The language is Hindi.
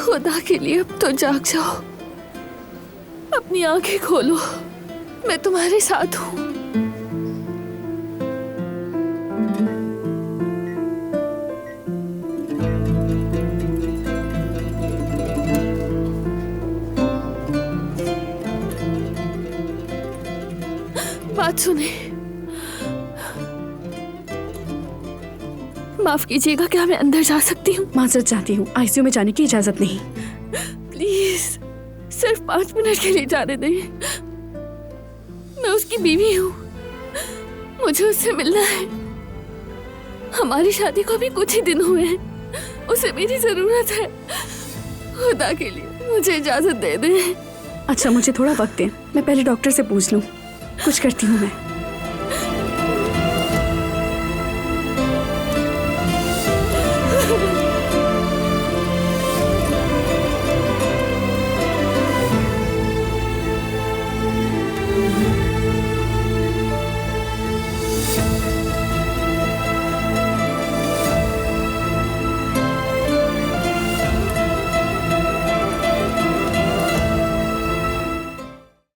खुदा के लिए अब तो जाग जाओ, अपनी आंखें खोलो, मैं तुम्हारे साथ हूँ। बात सुने, माफ कीजिएगा, क्या मैं अंदर जा सकती हूँ? माजरत चाहती हूँ, आईसीयू में जाने की इजाजत नहीं। प्लीज सिर्फ 5 मिनट के लिए जाने दें। मैं उसकी बीवी हूँ, मुझे उससे मिलना है। हमारी शादी को भी कुछ ही दिन हुए हैं, उसे मेरी जरूरत है। खुदा के लिए मुझे इजाजत दे दें। अच्छा, मुझे थोड़ा वक्त दें, मैं पहले डॉक्टर से पूछ लूँ। कुछ करती हूँ मैं।